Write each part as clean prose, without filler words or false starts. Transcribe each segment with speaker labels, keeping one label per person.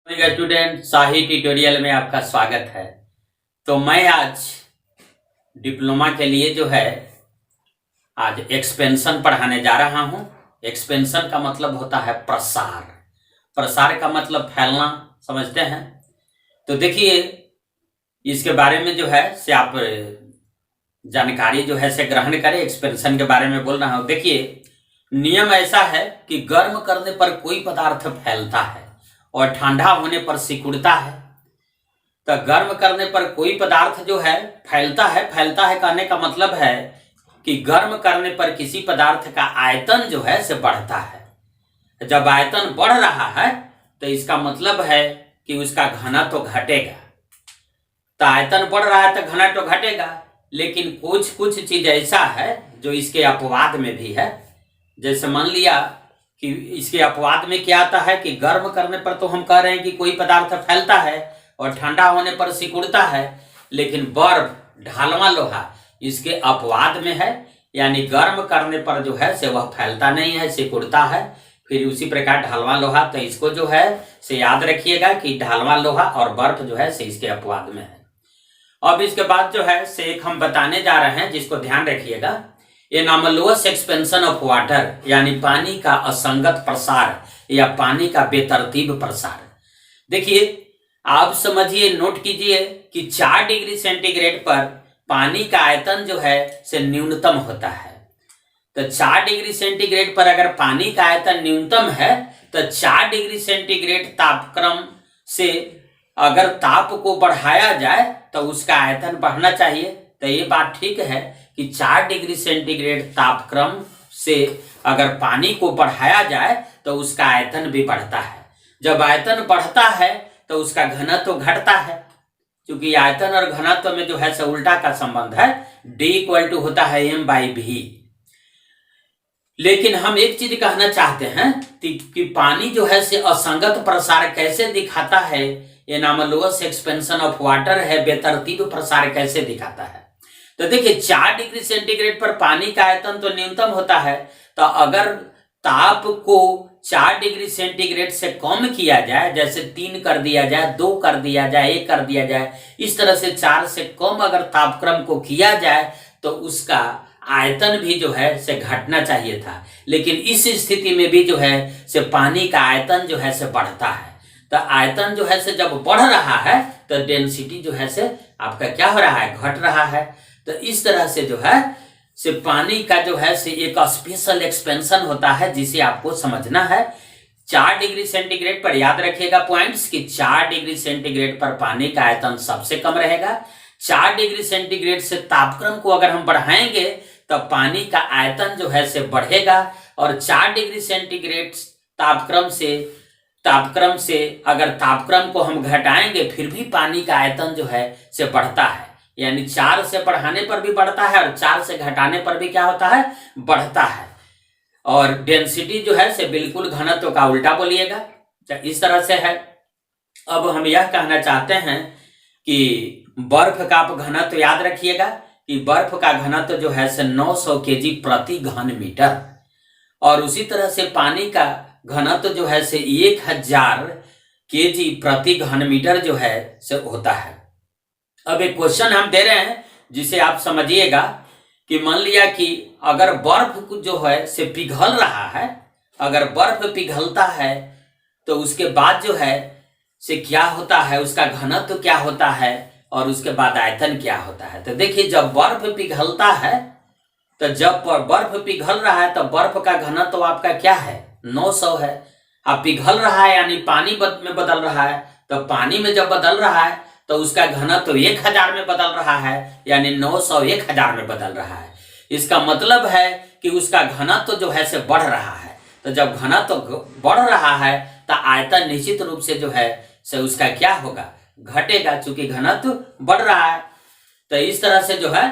Speaker 1: Student शाही tutorial में आपका स्वागत है। तो मैं आज डिप्लोमा के लिए जो है आज एक्सपेंशन पढ़ाने जा रहा हूं। एक्सपेंशन का मतलब होता है प्रसार। प्रसार का मतलब फैलना, समझते हैं। तो देखिए इसके बारे में जो है से आप जानकारी जो है से ग्रहण करें। एक्सपेंशन के बारे में बोल रहा हूं। देखिए नियम ऐसा है कि गर्म करने पर कोई पदार्थ फैलता है और ठंडा होने पर सिकुड़ता है। तो गर्म करने पर कोई पदार्थ जो है फैलता है कहने का मतलब है कि गर्म करने पर किसी पदार्थ का आयतन जो है से बढ़ता है। जब आयतन बढ़ रहा है तो इसका मतलब है कि उसका घनत्व घटेगा। तो आयतन बढ़ रहा है तो घनत्व घटेगा। लेकिन कुछ चीज ऐसा है जो इसके अपवाद में भी है। जैसे मान लिया कि इसके अपवाद में क्या आता है कि गर्म करने पर तो हम कह रहे हैं कि कोई पदार्थ फैलता है और ठंडा होने पर सिकुड़ता है, लेकिन बर्फ, ढालवा लोहा इसके अपवाद में है। यानी गर्म करने पर जो है से वह फैलता नहीं है, सिकुड़ता है। फिर उसी प्रकार ढालवा लोहा, तो इसको जो है से याद रखिएगा कि ढालवा लोहा और बर्फ जो है से इसके अपवाद में है। अब इसके बाद जो है से एक हम बताने जा रहे हैं जिसको ध्यान रखिएगा। एनॉमलस एक्सपेंशन ऑफ वाटर, यानी पानी का असंगत प्रसार या पानी का बेतरतीब प्रसार। देखिए आप समझिए, नोट कीजिए कि 4 डिग्री सेंटीग्रेड पर पानी का आयतन जो है से न्यूनतम होता है। तो 4 डिग्री सेंटीग्रेड पर अगर पानी का आयतन न्यूनतम है तो 4 डिग्री सेंटीग्रेड तापक्रम से अगर ताप को बढ़ाया जाए तो उसका आयतन बढ़ना चाहिए। तो ये बात ठीक है कि 4 डिग्री सेंटीग्रेड तापक्रम से अगर पानी को बढ़ाया जाए तो उसका आयतन भी बढ़ता है। जब आयतन बढ़ता है तो उसका घनत्व घटता है, क्योंकि आयतन और घनत्व में जो है से उल्टा का संबंध है। D = होता है m/v। लेकिन हम एक चीज कहना चाहते हैं कि पानी जो है से असंगत प्रसार कैसे दिखाता है। एनॉमलस एक्सपेंशन ऑफ वाटर है, बेतरतीब प्रसार कैसे दिखाता है। तो देखिए 4 डिग्री सेंटीग्रेड पर पानी का आयतन तो न्यूनतम होता है। तो अगर ताप को 4 डिग्री सेंटीग्रेड से कम किया जाए, जैसे 3 कर दिया जाए, 2 कर दिया जाए, 1 कर दिया जाए, इस तरह से 4 से कम अगर तापक्रम को किया जाए तो उसका आयतन भी जो है से घटना चाहिए था। लेकिन इस स्थिति में भी जो है से पानी का आयतन जो है से बढ़ता है। तो आयतन जो है से जब बढ़ रहा है तो डेंसिटी जो है से आपका क्या हो रहा है, घट रहा है। तो इस तरह से जो है से पानी का जो है से एक स्पेशल एक्सपेंशन होता है जिसे आपको समझना है। 4 डिग्री सेंटीग्रेड पर याद रखिएगा पॉइंट्स कि 4 डिग्री सेंटीग्रेड पर पानी का आयतन सबसे कम रहेगा। 4 डिग्री सेंटीग्रेड से तापक्रम को अगर हम बढ़ाएंगे तो पानी का आयतन जो है से बढ़ेगा। और 4 डिग्री सेंटीग्रेड तापक्रम से अगर तापक्रम को हम घटाएंगे फिर भी पानी का आयतन जो है से बढ़ता है। यानी 4 से बढ़ाने पर भी बढ़ता है और 4 से घटाने पर भी क्या होता है, बढ़ता है। और डेंसिटी जो है से बिल्कुल घनत्व का उल्टा बोलिएगा। इस तरह से है। अब हम यह कहना चाहते हैं कि बर्फ का आप घनत्व याद रखिएगा कि बर्फ का घनत्व जो है से 900 kg प्रति घन मीटर, और उसी तरह से पानी का घनत्व जो है से 1000 kg प्रति घन मीटर जो है से होता है। अब एक क्वेश्चन हम दे रहे हैं जिसे आप समझिएगा कि मान लिया कि अगर बर्फ जो है से पिघल रहा है, अगर बर्फ पिघलता है तो उसके बाद जो है से क्या होता है, उसका घनत्व क्या होता है और उसके बाद आयतन क्या होता है। तो देखिए जब बर्फ पिघलता है, तो जब बर्फ पिघल रहा है तो बर्फ का घनत्व आपका क्या है, 900 है। अब पिघल रहा है यानी पानी में बदल रहा है। तो पानी में जब बदल रहा है तो उसका घनत्व 1000 में बदल रहा है, यानी 900 1000 में बदल रहा है। इसका मतलब है कि उसका घनत्व जो है से बढ़ रहा है। तो जब घनत्व बढ़ रहा है तो आयतन निश्चित रूप से जो है से उसका क्या होगा, घटेगा, चूंकि घनत्व बढ़ रहा है। तो इस तरह से जो है,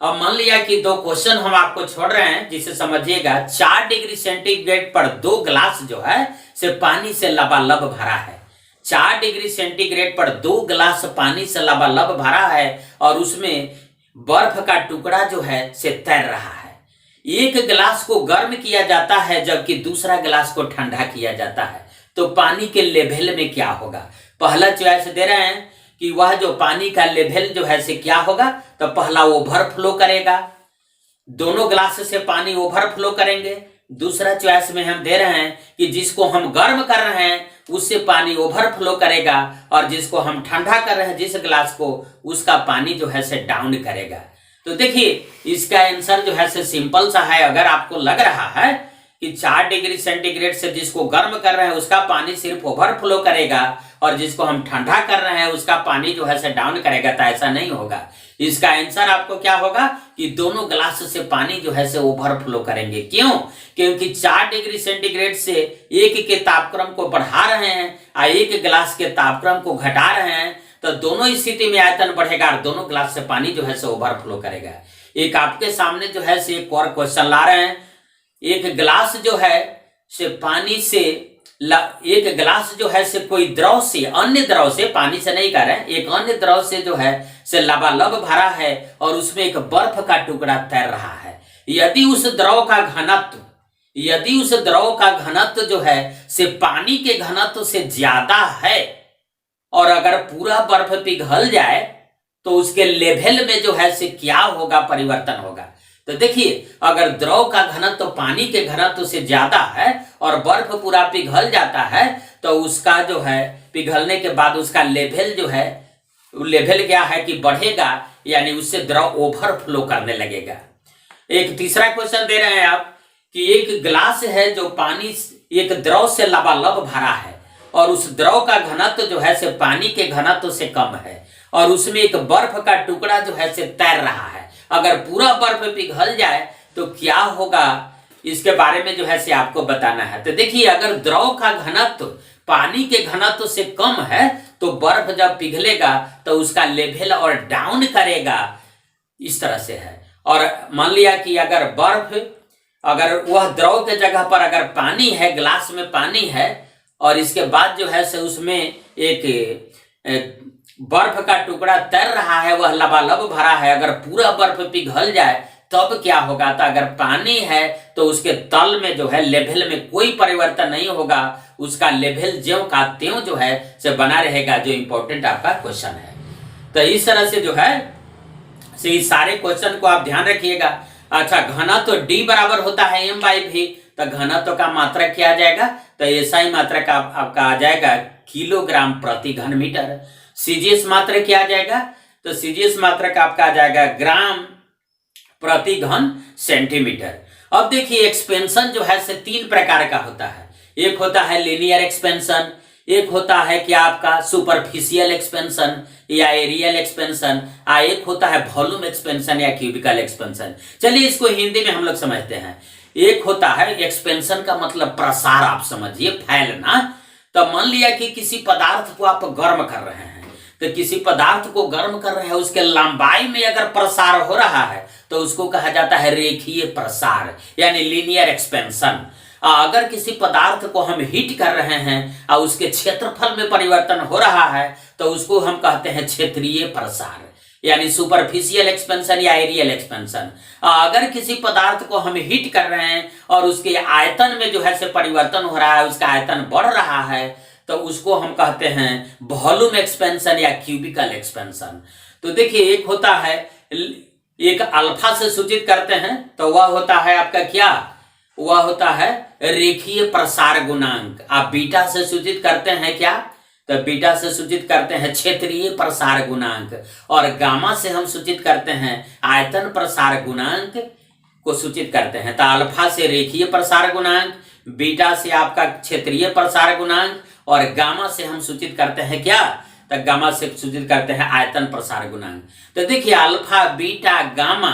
Speaker 1: अब मान लिया कि 2 क्वेश्चन हम आपको छोड़ रहे हैं जिसे समझिएगा। 4 डिग्री सेंटीग्रेड पर 2 गिलास जो है से पानी से लबालब भरा है। 4 डिग्री सेंटीग्रेड पर 2 गिलास पानी से लबालब भरा है और उसमें बर्फ का टुकड़ा जो है से तैर रहा है। एक गिलास को गर्म किया जाता है जबकि दूसरा गिलास को ठंडा किया जाता है। तो पानी के लेवल में क्या होगा। पहला चॉइस दे रहे हैं कि वह जो पानी का लेवल जो है से क्या होगा, तो पहला ओवरफ्लो करेगा, दोनों ग्लास से पानी ओवरफ्लो करेंगे। दूसरा चॉइस में हम दे रहे हैं कि जिसको हम गर्म कर रहे हैं उससे पानी ओवरफ्लो करेगा, और जिसको हम ठंडा कर रहे हैं जिस ग्लास को, उसका पानी जो है से डाउन करेगा। तो देखिए इसका आंसर जो है से सिंपल सा है। अगर आपको लग रहा है कि 4 डिग्री सेंटीग्रेड से जिसको गर्म कर रहे हैं उसका पानी सिर्फ ओवरफ्लो करेगा और जिसको हम ठंडा कर रहे हैं उसका पानी जो है से डाउन करेगा, तो ऐसा नहीं होगा। इसका आंसर आपको क्या होगा कि दोनों ग्लास से पानी जो है से ओवरफ्लो करेंगे। क्यों? क्योंकि 4 डिग्री सेंटीग्रेड से एक के तापक्रम को बढ़ा रहे हैं और एक ग्लास के तापक्रम को घटा रहे हैं, तो दोनों स्थिति में आयतन बढ़ेगा और दोनों ग्लास से पानी जो है से ओवरफ्लो करेगा। एक आपके सामने जो है से एक और क्वेश्चन ला रहे हैं। एक गिलास जो है से पानी से एक गिलास जो है से कोई द्रव से, अन्य द्रव से, पानी से नहीं कर रहे हैं, एक अन्य द्रव से जो है से लबालब भरा है और उसमें एक बर्फ का टुकड़ा तैर रहा है। यदि उस द्रव का घनत्व जो है से पानी के घनत्व से ज्यादा है और अगर पूरा बर्फ पिघल जाए तो उसके लेवल में जो है से क्या होगा, परिवर्तन होगा। तो देखिए अगर द्रव का घनत्व पानी के घनत्व से ज्यादा है और बर्फ पूरा पिघल जाता है तो उसका जो है पिघलने के बाद उसका लेवल जो है, लेवल क्या है कि बढ़ेगा, यानी उससे द्रव ओवरफ्लो करने लगेगा। एक तीसरा क्वेश्चन दे रहे हैं आप कि एक ग्लास है जो पानी एक द्रव से लबालब भरा है और उस द्रव का घनत्व जो है से पानी के घनत्व से कम है और उसमें एक बर्फ का टुकड़ा जो है से तैर रहा है। अगर पूरा बर्फ पिघल जाए तो क्या होगा, इसके बारे में जो है से आपको बताना है। तो देखिए अगर द्रव का घनत्व पानी के घनत्व से कम है तो बर्फ जब पिघलेगा तो उसका लेवल और डाउन करेगा, इस तरह से है। और मान लिया कि अगर वह द्रव के जगह पर अगर पानी है, ग्लास में पानी है और इसके बाद जो है से उसमें एक बर्फ का टुकड़ा तैर रहा है, वह लबालब भरा है, अगर पूरा बर्फ पिघल जाए तब क्या होगा। तो अगर पानी है तो उसके तल में जो है लेवल में कोई परिवर्तन नहीं होगा, उसका लेवल ज्यों का त्यों जो है से बना रहेगा, जो इंपॉर्टेंट आपका क्वेश्चन है। तो इस तरह से जो है से इस सारे क्वेश्चन को आप ध्यान रखिएगा। अच्छा, घनत्व तो D बराबर होता है m/v, तो घनत्व का मात्रक क्या आ जाएगा, तो SI मात्रक आपका आ जाएगा किलोग्राम प्रति घन मीटर। CGS मात्रक क्या आ जाएगा, तो CGS मात्रक आपका आ जाएगा ग्राम प्रति घन सेंटीमीटर। अब देखिए एक्सपेंशन जो है से 3 प्रकार का होता है। एक होता है लीनियर एक्सपेंशन, एक होता है क्या आपका सुपरफिशियल एक्सपेंशन या एरियल एक्सपेंशन, एक होता है वॉल्यूम एक्सपेंशन या क्यूबिकल एक्सपेंशन। चलिए इसको हिंदी में हम लोग समझते हैं। एक होता है एक्सपेंशन का मतलब प्रसार, आप समझिए फैलना। तो मान लिया कि किसी पदार्थ को आप गर्म कर रहे हैं, तो किसी पदार्थ को गर्म कर रहे हैं, उसके लंबाई में अगर प्रसार हो रहा है तो उसको कहा जाता है रेखीय प्रसार, यानी लीनियर एक्सपेंशन। अगर किसी पदार्थ को हम हीट कर रहे हैं और उसके क्षेत्रफल में परिवर्तन हो रहा है तो उसको हम कहते हैं क्षेत्रीय प्रसार, यानी सुपरफिशियल एक्सपेंशन या एरियल एक्सपेंशन। अगर किसी पदार्थ को हम हीट कर रहे हैं और उसके आयतन में जो है से परिवर्तन हो रहा है, उसका आयतन बढ़ रहा है, तो उसको हम कहते हैं वॉल्यूम एक्सपेंशन या क्यूबिकल एक्सपेंशन। तो देखिए एक होता है, एक अल्फा से सूचित करते हैं, तो वह होता है आपका क्या, वह होता है रेखीय प्रसार गुणांक। आप बीटा से सूचित करते हैं क्या, तो बीटा से सूचित करते हैं क्षेत्रीय प्रसार गुणांक, और गामा से हम सूचित करते हैं आयतन प्रसार गुणांक को सूचित करते हैं। तो अल्फा से रेखीय प्रसार गुणांक, बीटा से आपका क्षेत्रीय प्रसार गुणांक, और गामा से हम सूचित करते हैं क्या, तो गामा से सूचित करते हैं आयतन प्रसार गुणांक। तो देखिए अल्फा, बीटा, गामा,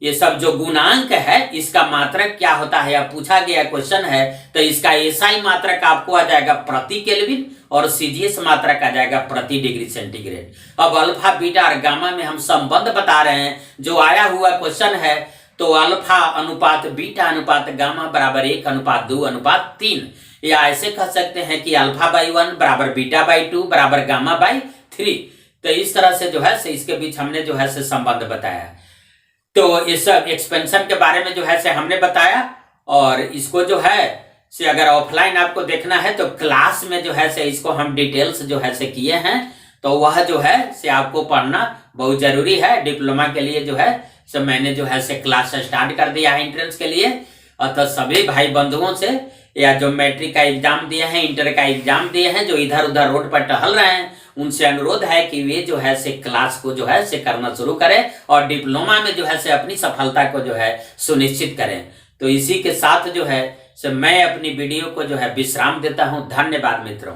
Speaker 1: ये सब जो गुणांक है इसका मात्रक क्या होता है, यह पूछा गया क्वेश्चन है। तो इसका एसआई मात्रक आपको आ जाएगा प्रति केल्विन और सीजीएस मात्रक आ जाएगा प्रति डिग्री सेंटीग्रेड। अब अल्फा, बीटा और गामा में हम संबंध बता रहे हैं, जो आया हुआ क्वेश्चन है। तो अल्फा अनुपात बीटा अनुपात गामा बराबर 1:2:3, या ऐसे कह सकते हैं कि अल्फा/1 बराबर बीटा/2 बराबर गामा/3। तो इस तरह से जो है से इसके बीच हमने जो है से संबंध बताया। तो इस एक्सपेंशन के बारे में जो है से हमने बताया, और इसको जो है से अगर ऑफलाइन आपको देखना है तो क्लास में जो है से इसको हम डिटेल्स जो है से किए हैं, तो वह जो है से आपको पढ़ना बहुत जरूरी है। डिप्लोमा के लिए जो है से मैंने जो है से क्लास स्टार्ट कर दिया है एंट्रेंस के लिए। अतः सभी भाई बंधुओं से या जो मैट्रिक का एग्जाम दिए हैं, इंटर का एग्जाम दिए हैं, जो इधर उधर रोड पर टहल रहे हैं, उनसे अनुरोध है कि वे जो है से क्लास को जो है से करना शुरू करें और डिप्लोमा में जो है से अपनी सफलता को जो है सुनिश्चित करें। तो इसी के साथ जो है से मैं अपनी वीडियो को जो है विश्राम देता हूं। धन्यवाद मित्रों।